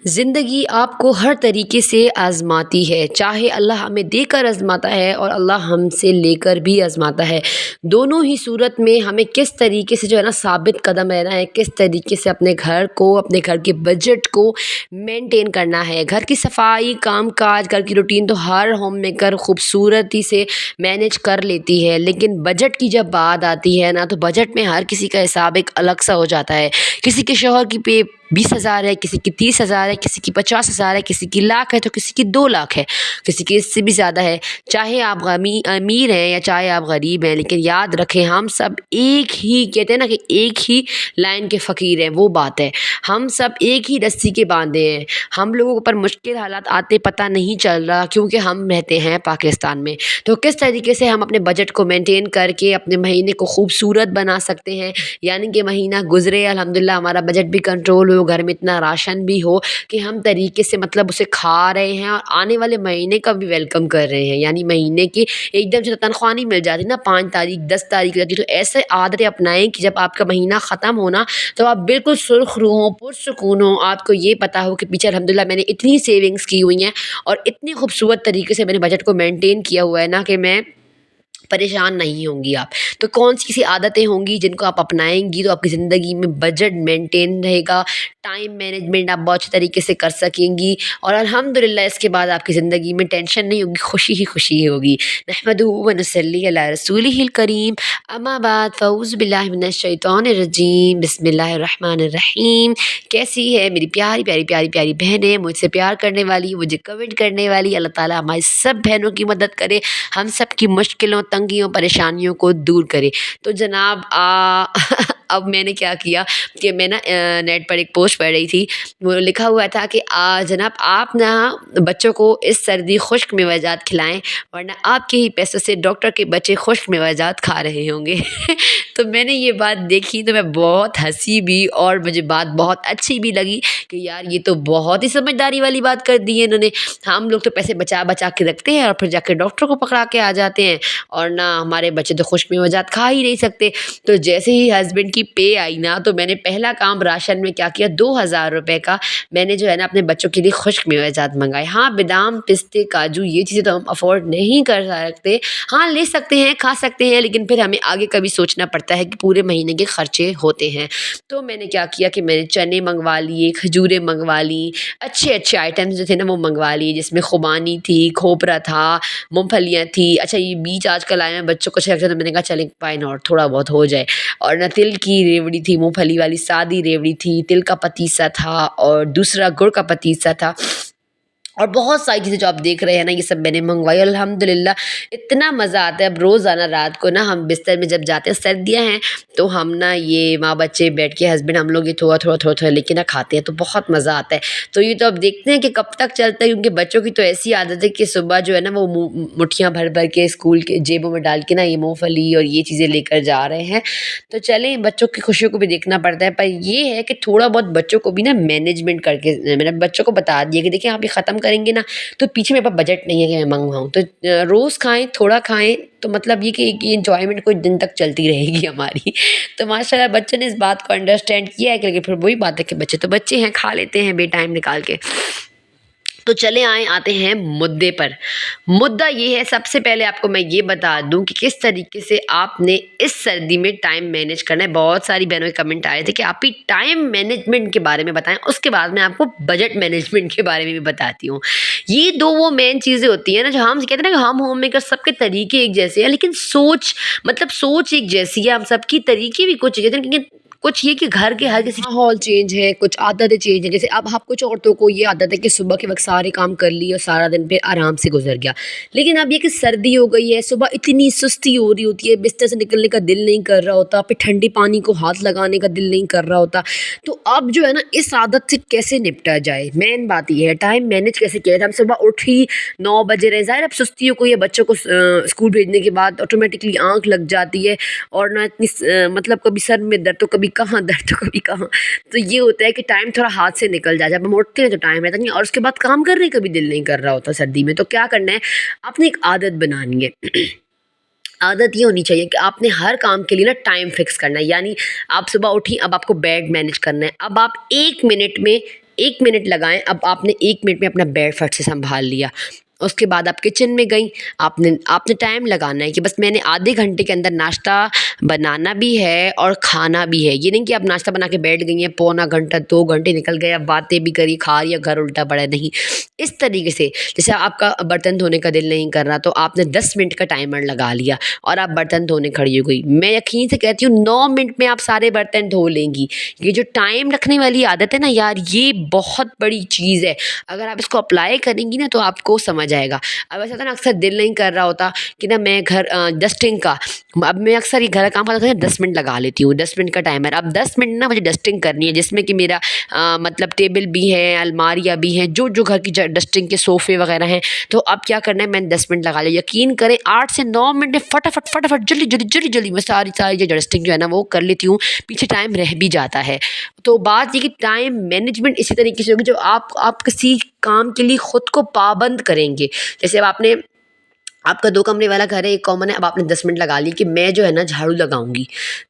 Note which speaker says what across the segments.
Speaker 1: ज़िंदगी आपको हर तरीके से आज़माती है, चाहे अल्लाह हमें देकर आज़माता है और अल्लाह हमसे लेकर भी आज़माता है। दोनों ही सूरत में हमें किस तरीके से जो है ना साबित कदम रहना है, किस तरीके से अपने घर को, अपने घर के बजट को मेंटेन करना है। घर की सफाई, काम-काज, घर की रूटीन तो हर होम मेकर खूबसूरती से मैनेज कर लेती है, लेकिन बजट की जब बात आती है ना, तो बजट में हर किसी का हिसाब एक अलग सा हो जाता है। किसी के शौहर की पे 20,000 है, किसी की 30,000 है, किसी की 50,000 है, किसी की लाख है तो किसी की 2 लाख है, किसी की इससे भी ज़्यादा है। चाहे आप अमीर हैं या चाहे आप गरीब हैं, लेकिन याद रखें हम सब एक ही कहते हैं ना कि एक ही लाइन के फ़कीर हैं, वो बात है। हम सब एक ही रस्सी के बाँधे हैं। हम लोगों पर मुश्किल हालात आते पता नहीं चल रहा क्योंकि हम रहते हैं पाकिस्तान में। तो किस तरीके से हम अपने बजट को मेंटेन करके अपने महीने को खूबसूरत बना सकते हैं, यानी कि महीना गुज़रे अल्हम्दुलिल्लाह हमारा बजट भी कंट्रोल हो, घर में इतना राशन भी हो कि हम तरीके से मतलब उसे खा रहे हैं और आने वाले महीने का भी वेलकम कर रहे हैं। यानी महीने की एकदम से तो तनख्वाह नहीं मिल जाती ना, 5 तारीख 10 तारीख रहती, तो ऐसे आदतें अपनाएं कि जब आपका महीना ख़त्म हो ना, तो आप बिल्कुल सुर्ख़ रूह हों, पुरसुकून हों। आपको ये पता हो कि पीछे अल्हम्दुलिल्लाह मैंने इतनी सेविंग्स की हुई हैं और इतनी खूबसूरत तरीके से मैंने बजट को मेंटेन किया हुआ है ना कि मैं परेशान नहीं होंगी आप। तो कौन-सी ऐसी आदतें होंगी जिनको आप अपनाएँगी तो आपकी ज़िंदगी में बजट मेंटेन रहेगा, टाइम मैनेजमेंट आप बहुत अच्छे तरीके से कर सकेंगी और अल्हम्दुलिल्लाह इसके बाद आपकी ज़िंदगी में टेंशन नहीं होगी, खुशी ही खुशी होगी। नहमदुहु व नसल्ली अला रसूलिहिल करीम, अम्मा बाद फ़ऊज़ु बिल्लाहि मिनश शैतानिर रजीम, बिस्मिल्लाहिर रहमानिर रहीम। कैसी है मेरी प्यारी, प्यारी, प्यारी, प्यारी बहनें, मुझसे प्यार करने वाली, मुझे कमेंट करने वाली, अल्लाह ताला हमारी सब बहनों की मदद करे, हम सब की मुश्किलों, तंगियों, परेशानियों को दूर करे। तो जनाब अब मैंने क्या किया कि मैं ना नेट पर एक पोस्ट पढ़ रही थी, वो लिखा हुआ था कि जनाब आप ना बच्चों को इस सर्दी खुश्क मेवाजात खिलाएँ, वरना आपके ही पैसों से डॉक्टर के बच्चे खुश्क मेवाजात खा रहे होंगे। तो मैंने ये बात देखी तो मैं बहुत हँसी भी और मुझे बात बहुत अच्छी भी लगी कि यार ये तो बहुत ही समझदारी वाली बात कर दी है इन्होंने। हम लोग तो पैसे बचा-बचा के रखते हैं और फिर जाके डॉक्टर को पकड़ा के आ जाते हैं और ना हमारे बच्चे तो खुश्क मेवाजात खा ही नहीं सकते। तो जैसे ही हस्बैंड की पे आई ना, तो मैंने पहला काम राशन में क्या किया, 2,000 रुपए का मैंने जो है ना अपने बच्चों के लिए खुश्क मेवाजात मंगाए। हाँ, बादाम, पिस्ते, काजू ये चीज़ें तो हम अफ़ोर्ड नहीं कर सकते। हाँ, ले सकते हैं, खा सकते हैं, लेकिन फिर हमें आगे का भी सोचना पड़ता है कि पूरे महीने के खर्चे होते हैं। तो मैंने क्या किया कि मैंने चने मंगवा लिए, खजूरें मंगवा ली, अच्छे-अच्छे आइटम्स जो थे ना वो मंगवा लिए, जिसमें खुबानी थी, खोपरा था, मूँगफलियाँ थी। अच्छा ये बीज आजकल आए हैं, बच्चों को अच्छा लगता है तो मैंने कहा चलें व्हाई नॉट, थोड़ा बहुत हो जाए। और ना तिल की रेवड़ी थी, मूँगफली वाली सादी रेवड़ी थी, तिल का पतीसा था और दूसरा गुड़ का पतीसा था और बहुत सारी चीज़ें जो आप देख रहे हैं ना, ये सब मैंने मंगवाई। अल्हम्दुलिल्लाह इतना मज़ा आता है। अब रोज़ाना रात को ना हम बिस्तर में जब जाते हैं, सर्दियाँ हैं, तो हम ना ये माँ बच्चे बैठ के हस्बैंड हम लोग ये थोड़ा-थोड़ा लेके ना खाते हैं, तो बहुत मज़ा आता है। तो ये तो अब देखते हैं कि कब तक चलता है, क्योंकि बच्चों की तो ऐसी आदत है कि सुबह जो है ना वो मुट्ठियाँ भर-भर के स्कूल के जेबों में डाल के ना ये मूँगफली और ये चीज़ें लेकर जा रहे हैं। तो चलें, बच्चों की खुशियों को भी देखना पड़ता है, पर ये है कि थोड़ा बहुत बच्चों को भी ना मैनेजमेंट करके मैंने बच्चों को बता दिया कि देखिए आप ये ख़त्म करेंगे ना, तो पीछे मेरे पास बजट नहीं है कि मैं मंगवाऊँ। तो रोज़ खाएँ, थोड़ा खाएँ, तो मतलब ये कि ये एन्जॉयमेंट कुछ दिन तक चलती रहेगी हमारी। तो माशाल्लाह बच्चों ने इस बात को अंडरस्टैंड किया है कि लेकिन फिर वही बात है कि बच्चे तो बच्चे हैं, खा लेते हैं बेटाइम निकाल के। तो चले आते हैं मुद्दे पर। मुद्दा ये है, सबसे पहले आपको मैं ये बता दूँ कि किस तरीके से आपने इस सर्दी में टाइम मैनेज करना है। बहुत सारी बहनों के कमेंट आए थे कि आप ही टाइम मैनेजमेंट के बारे में बताएँ, उसके बाद मैं आपको बजट मैनेजमेंट के बारे में भी बताती हूँ। ये 2 वो मेन चीज़ें होती हैं ना, जो हम कहते हैं ना कि हम होम मेकर सबके तरीके एक जैसे हैं, लेकिन सोच मतलब सोच एक जैसी है, हम सबकी तरीके भी कुछ जैसे हैं, लेकिन कुछ ये कि घर के हर किसी माहौल चेंज है, कुछ आदतें चेंज है। जैसे अब आप कुछ औरतों को ये आदत है कि सुबह के वक़्त सारे काम कर लिए और सारा दिन फिर आराम से गुज़र गया। लेकिन अब ये कि सर्दी हो गई है, सुबह इतनी सुस्ती हो रही होती है, बिस्तर से निकलने का दिल नहीं कर रहा होता, फिर ठंडे पानी को हाथ लगाने का दिल नहीं कर रहा होता। तो अब जो है ना इस आदत से कैसे निपटा जाए? मेन बात ये है, टाइम मैनेज कैसे किया जाए? हम सुबह उठ ही 9 बजे रहे, ज़ाहिर है अब सुस्तियों को, ये बच्चों को स्कूल भेजने के बाद ऑटोमेटिकली आँख लग जाती है और ना इतनी मतलब कभी सर में दर्द तो कभी कहाँ दर्द तो कभी कहाँ। तो ये होता है कि टाइम थोड़ा हाथ से निकल जाए। जब हम उठते हैं तो टाइम रहता नहीं और उसके बाद काम करने का भी दिल नहीं कर रहा होता सर्दी में। तो क्या करना है, आपने एक आदत बनानी है। आदत ये होनी चाहिए कि आपने हर काम के लिए ना टाइम फिक्स करना है। यानी आप सुबह उठी, अब आपको बेड मैनेज करना है। अब आप 1 मिनट में 1 मिनट लगाएँ। अब आपने 1 मिनट में अपना बेड फट से सँभाल लिया। उसके बाद आप किचन में गईं, आपने आपने टाइम लगाना है कि बस मैंने आधे घंटे के अंदर नाश्ता बनाना भी है और खाना भी है। ये नहीं कि आप नाश्ता बना के बैठ गई हैं, पौना घंटा 2 घंटे निकल गए, अब बातें भी करी, खा रही, घर उल्टा पड़ा है, नहीं। इस तरीके से जैसे आपका बर्तन धोने का दिल नहीं कर रहा तो आपने 10 मिनट का टाइमर लगा लिया और आप बर्तन धोने खड़ी हो गई। मैं यकीन से कहती हूँ 9 मिनट में आप सारे बर्तन धो लेंगी। ये जो टाइम रखने वाली आदत है ना यार, ये बहुत बड़ी चीज़ है। अगर आप इसको अप्लाई करेंगी ना तो आपको समझ आएगा। अब ऐसा होता है ना, अक्सर दिल नहीं कर रहा होता कि ना मैं घर डस्टिंग का, अब मैं अक्सर ये घर का काम करता हूँ 10 मिनट लगा लेती हूँ, 10 मिनट का टाइमर। अब 10 मिनट ना मुझे डस्टिंग करनी है, जिसमें कि मेरा मतलब टेबल भी है, अलमारियाँ भी हैं, जो जो घर की डस्टिंग के सोफ़े वगैरह हैं। तो अब क्या करना है, मैंने 10 मिनट लगा लिया। यकीन करें 8 से 9 मिनट में फटाफट फटाफट जल्दी जल्दी जल्दी जल्दी मैं सारी सारी जो डस्टिंग जो है ना वो कर लेती हूँ। पीछे टाइम रह भी जाता है। तो बात ये कि टाइम मैनेजमेंट इसी तरीके से होगी, जो आप किसी काम के लिए खुद को पाबंद करेंगे। जैसे अब आपका 2 कमरे वाला घर है, एक कॉमन है, अब आपने 10 मिनट लगा ली कि मैं जो है ना झाड़ू लगाऊंगी,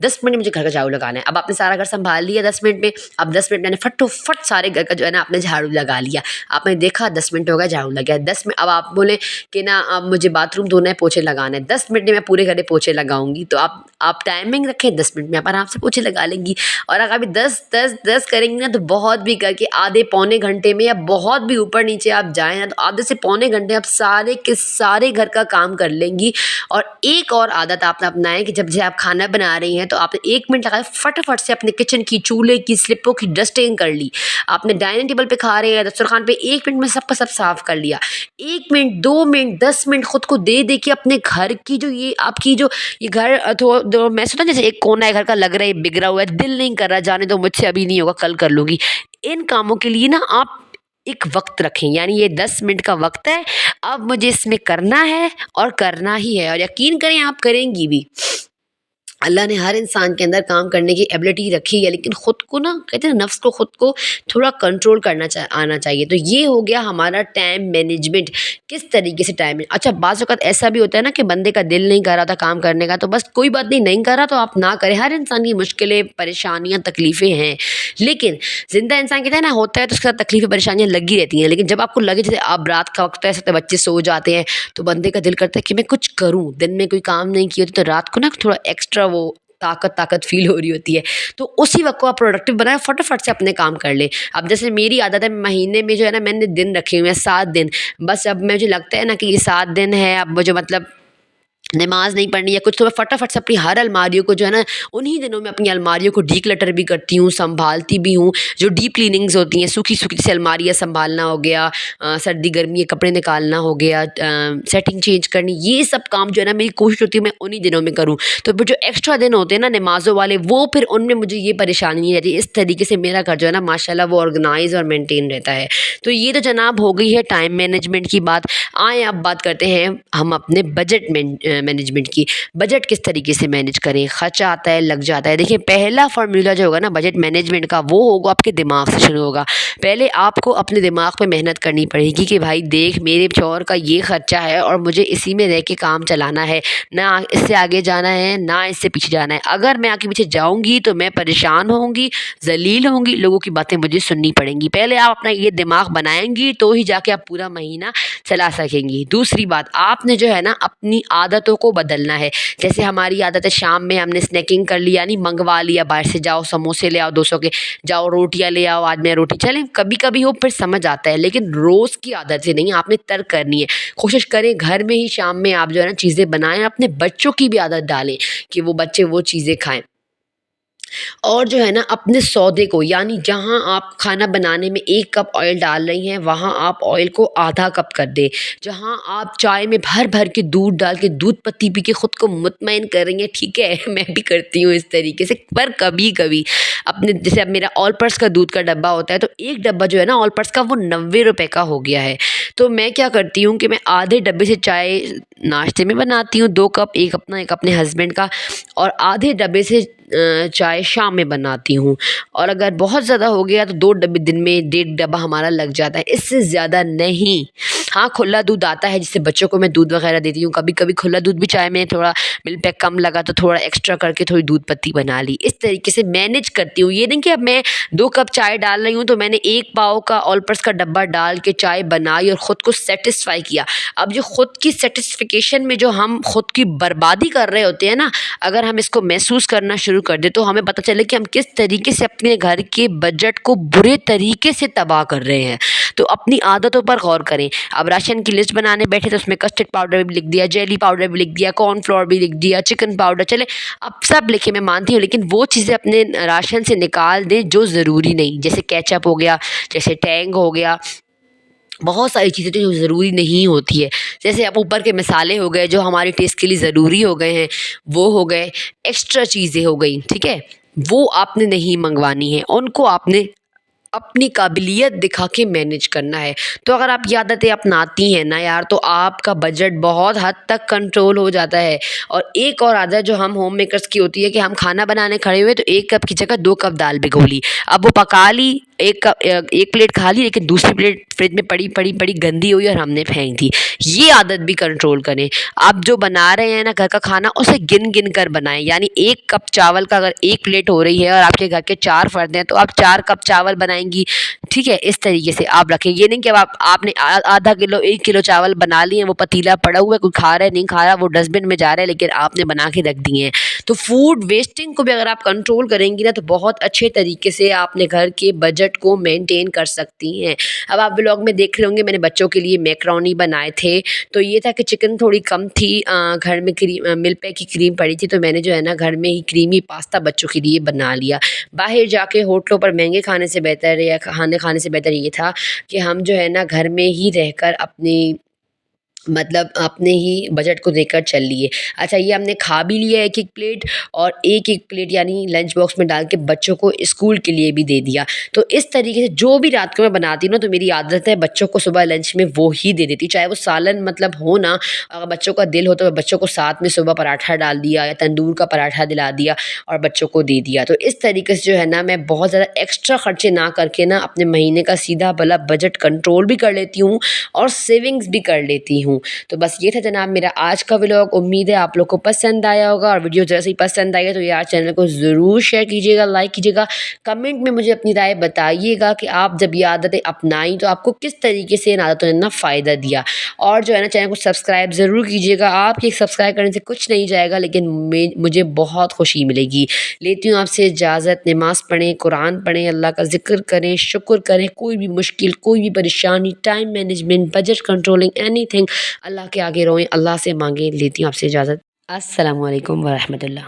Speaker 1: 10 मिनट में मुझे घर का झाड़ू लगाना है। अब आपने सारा घर संभाल लिया 10 मिनट में। अब 10 मिनट मैंने फटोफट सारे घर का जो है ना आपने झाड़ू लगा लिया। आपने देखा 10 मिनट हो गया, झाड़ू लग गया। 10 में अब आप बोले कि ना अब मुझे बाथरूम धोना है, पोछे लगाना है, 10 मिनट में मैं पूरे घर में पोछे लगाऊंगी। तो आप टाइमिंग रखें, 10 मिनट में आप आराम से पोछे लगा लेंगी। और अगर अभी 10 करेंगी ना तो बहुत भी करके आधे पौने घंटे में या बहुत भी ऊपर नीचे आप जाएँ ना तो आधे से पौने घंटे आप सारे के सारे घर का काम कर लेंगी। और एक और आदत आपने अपनाएं कि जब आप खाना बना रही हैं तो आपने 1 मिनट लगाए, फटाफट से अपने किचन की, चूल्हे की, स्लिपों की डस्टिंग कर ली। आपने डाइनिंग टेबल पे खा रहे हैं, दस्तरखान पे 1 मिनट में सबका सब साफ कर लिया। 1 मिनट, 2 मिनट, 10 मिनट खुद को दे के अपने घर की जो ये आपकी जो ये घर मैं सोचा जैसे एक कोना है घर का, लग रहा है बिगड़ा हुआ है, दिल नहीं कर रहा, जाने दो मुझसे अभी नहीं होगा, कल कर लूँगी। इन कामों के लिए ना आप एक वक्त रखें, यानी ये 10 मिनट का वक्त है, अब मुझे इसमें करना है और करना ही है। और यकीन करें आप करेंगी भी। अल्लाह ने हर इंसान के अंदर काम करने की एबिलिटी रखी है, लेकिन ख़ुद को ना कहते हैं नफ्स को ख़ुद को थोड़ा कंट्रोल करना आना चाहिए। तो ये हो गया हमारा टाइम मैनेजमेंट, किस तरीके से टाइम। अच्छा, बाज़ औक़ात ऐसा भी होता है ना कि बंदे का दिल नहीं कर रहा था काम करने का, तो बस कोई बात नहीं कर रहा तो आप ना करें। हर इंसान की मुश्किलें, परेशानियाँ, तकलीफ़ें हैं, लेकिन ज़िंदा इंसान कहते हैं ना होता है तो उसके साथ तकलीफ़ें, परेशानियाँ लगी रहती हैं। लेकिन जब आपको लगे जैसे अब रात का वक्त है, ऐसे बच्चे सो जाते हैं, तो बंदे का दिल करता है कि मैं कुछ करूँ। दिन में कोई काम नहीं किया तो रात को ना थोड़ा एक्स्ट्रा वो ताकत फ़ील हो रही होती है, तो उसी वक़्त को आप प्रोडक्टिव बनाएँ, फटाफट से अपने काम कर लें। अब जैसे मेरी आदत है, महीने में जो है ना मैंने दिन रखे हुए हैं 7 दिन। बस अब मुझे लगता है ना कि ये 7 दिन है, अब मुझे मतलब नमाज़ नहीं पढ़नी है कुछ, तो मैं फटाफट से अपनी हर अलमारियों को जो है ना उन्हीं दिनों में अपनी अलमारियों को डीक्लटर भी करती हूँ, संभालती भी हूँ। जो डीप क्लीनिंग्स होती हैं, सूखी-सूखी जैसे अलमारियाँ संभालना हो गया, सर्दी गर्मी के कपड़े निकालना हो गया, सेटिंग चेंज करनी, ये सब काम जो है ना मेरी कोशिश होती है मैं उन्हीं दिनों में करूँ। तो वो जो एक्स्ट्रा दिन होते हैं ना नमाज़ों वाले, वो फिर उनमें मुझे ये परेशानी नहीं रहती। इस तरीके से मेरा घर जो है ना माशाल्लाह वो ऑर्गनाइज़ और मेंटेन रहता है। तो ये तो जनाब हो गई है टाइम मैनेजमेंट की बात। आएँ अब बात करते हैं हम अपने बजट मैनेजमेंट की। बजट किस तरीके से मैनेज करें, खर्चा आता है, लग जाता है। देखिए पहला फ़ॉर्मूला जो होगा ना बजट मैनेजमेंट का, वो होगा आपके दिमाग से शुरू होगा। पहले आपको अपने दिमाग पे मेहनत करनी पड़ेगी कि भाई देख मेरे शौहर का ये खर्चा है और मुझे इसी में रह के काम चलाना है, ना इससे आगे जाना है ना इससे पीछे जाना है। अगर मैं आगे पीछे जाऊँगी तो मैं परेशान होंगी, ज़लील होंगी, लोगों की बातें मुझे सुननी पड़ेंगी। पहले आप अपना ये दिमाग बनाएँगी तो ही जाके आप पूरा महीना चला सकेंगी। दूसरी बात, आपने जो है ना अपनी आदतों को बदलना है। जैसे हमारी आदत है शाम में हमने स्नैकिंग कर लिया, यानी मंगवा लिया बाहर से, जाओ समोसे ले आओ 200 के, जाओ रोटियां ले आओ, आज मैं रोटी, चलें कभी कभी हो फिर समझ आता है, लेकिन रोज़ की आदत से नहीं, आपने तर्क करनी है। कोशिश करें घर में ही शाम में आप जो है ना चीज़ें बनाएं, अपने बच्चों की भी आदत डालें कि वो बच्चे वो चीज़ें खाएं। और जो है ना अपने सौदे को, यानी जहाँ आप खाना बनाने में 1 कप ऑयल डाल रही हैं वहाँ आप ऑयल को आधा कप कर दें। जहाँ आप चाय में भर के दूध डाल के दूध पत्ती पी के ख़ुद को मुतमईन कर रही हैं, ठीक है मैं भी करती हूँ इस तरीके से, पर कभी-कभी अपने जैसे अब मेरा ऑलपर्स का दूध का डब्बा होता है, तो एक डब्बा जो है ना ऑलपर्स का वो 90 रुपए का हो गया है। तो मैं क्या करती हूँ कि मैं आधे डब्बे से चाय नाश्ते में बनाती हूँ 2 कप, 1 अपना 1 अपने हस्बैंड का, और आधे डब्बे से चाय शाम में बनाती हूँ। और अगर बहुत ज़्यादा हो गया तो 2 डब्बे दिन में, 1.5 डब्बा हमारा लग जाता है, इससे ज़्यादा नहीं। हाँ, खुला दूध आता है जिससे बच्चों को मैं दूध वगैरह देती हूँ। कभी-कभी खुला दूध भी चाय में थोड़ा मिल्क पैक कम लगा तो थोड़ा एक्स्ट्रा करके थोड़ी दूध पत्ती बना ली। इस तरीके से मैनेज करती हूँ। ये नहीं कि अब मैं 2 कप चाय डाल रही हूँ तो मैंने 1 पाव का ऑलपर्स का डब्बा डाल के चाय बनाई और ख़ुद को सैटिस्फाई किया। अब जो ख़ुद की सैटिस्फिकेशन में जो हम ख़ुद की बर्बादी कर रहे होते हैं ना, अगर हम इसको महसूस करना शुरू कर दें तो हमें पता चले कि हम किस तरीके से अपने घर के बजट को बुरे तरीके से तबाह कर रहे हैं। तो अपनी आदतों पर गौर करें। अब राशन की लिस्ट बनाने बैठे तो उसमें कस्टर्ड पाउडर भी लिख दिया, जेली पाउडर भी लिख दिया, कॉर्नफ्लोर भी लिख दिया, चिकन पाउडर, चले अब सब लिखे मैं मानती हूँ, लेकिन वो चीज़ें अपने राशन से निकाल दें जो ज़रूरी नहीं। जैसे केचअप हो गया, जैसे टैंग हो गया, बहुत सारी चीज़ें जो ज़रूरी नहीं होती है। जैसे अब ऊपर के मसाले हो गए जो हमारे टेस्ट के लिए ज़रूरी हो गए हैं, वो हो गए, एक्स्ट्रा चीज़ें हो गई, ठीक है? वो आपने नहीं मंगवानी है, उनको आपने अपनी काबिलियत दिखा के मैनेज करना है। तो अगर आप ये आदतें अपनाती हैं ना यार, तो आपका बजट बहुत हद तक कंट्रोल हो जाता है। और एक और आदत जो हम होम मेकर्स की होती है कि हम खाना बनाने खड़े हुए तो 1 कप की जगह 2 कप दाल भिगो ली। अब वो पका ली, 1 प्लेट खा ली, लेकिन दूसरी प्लेट फ्रिज में पड़ी गंदी हुई और हमने फेंक दी। ये आदत भी कंट्रोल करें। आप जो बना रहे हैं ना घर का खाना, उसे गिन-गिन कर बनाएँ। यानी 1 कप चावल का अगर 1 प्लेट हो रही है और आपके घर के 4 फर्द हैं, तो आप 4 कप चावल बनाएँगी, ठीक है? इस तरीके से आप रखें। ये नहीं कि अब आपने आधा किलो 1 किलो चावल बना लिए हैं, वो पतीला पड़ा हुआ है, कोई खा रहा है, नहीं खा रहा, वो डस्टबिन में जा रहा है, लेकिन आपने बना के रख दिए हैं। तो फूड वेस्टिंग को भी अगर आप कंट्रोल करेंगी ना, तो बहुत अच्छे तरीके से आप अपने घर के बजट को मेंटेन कर सकती हैं। अब आप व्लॉग में देख रहे होंगे मैंने बच्चों के लिए मैकरोनी बनाए थे। तो ये था कि चिकन थोड़ी कम थी, घर में मिल्क पैक की क्रीम पड़ी थी, तो मैंने जो है ना घर में ही क्रीमी पास्ता बच्चों के लिए बना लिया। बाहर जाके होटलों पर महँगे खाने से बेहतर या खाने से बेहतर ये था कि हम जो है ना घर में ही रहकर अपनी मतलब अपने ही बजट को देखकर चल लिए। अच्छा, ये हमने खा भी लिया 1-1 प्लेट और 1-1 प्लेट यानी लंच बॉक्स में डाल के बच्चों को स्कूल के लिए भी दे दिया। तो इस तरीके से जो भी रात को मैं बनाती हूँ ना, तो मेरी आदत है बच्चों को सुबह लंच में वो ही दे देती हूँ। चाहे वो सालन मतलब हो ना, अगर बच्चों का दिल हो तो बच्चों को साथ में सुबह पराठा डाल दिया या तंदूर का पराठा दिला दिया और बच्चों को दे दिया। तो इस तरीके से जो है ना मैं बहुत ज़्यादा एक्स्ट्रा खर्चे ना करके ना अपने महीने का सीधा भला बजट कंट्रोल भी कर लेती हूँ और सेविंग्स भी कर लेती हूँ। तो बस ये था जनाब मेरा आज का व्लॉग। उम्मीद है आप लोग को पसंद आया होगा, और वीडियो जैसे ही पसंद आई है तो यार चैनल को ज़रूर शेयर कीजिएगा, लाइक कीजिएगा, कमेंट में मुझे अपनी राय बताइएगा कि आप जब ये आदतें अपनाई तो आपको किस तरीके से इन आदतों ने ना फ़ायदा दिया। और जो है ना चैनल को सब्सक्राइब ज़रूर कीजिएगा। आपके सब्सक्राइब करने से कुछ नहीं जाएगा, लेकिन मुझे बहुत खुशी मिलेगी। लेती हूँ आपसे इजाज़त। नमाज़ पढ़ें, कुरान पढ़ें, अल्लाह का ज़िक्र करें, शुक्र करें। कोई भी मुश्किल, कोई भी परेशानी, time management, budget controlling, anything, अल्लाह के आगे रोएं, अल्लाह से मांगें। लेती हूँ आपसे इजाज़त। अस्सलामु अलैकुम व रहमतुल्लाह।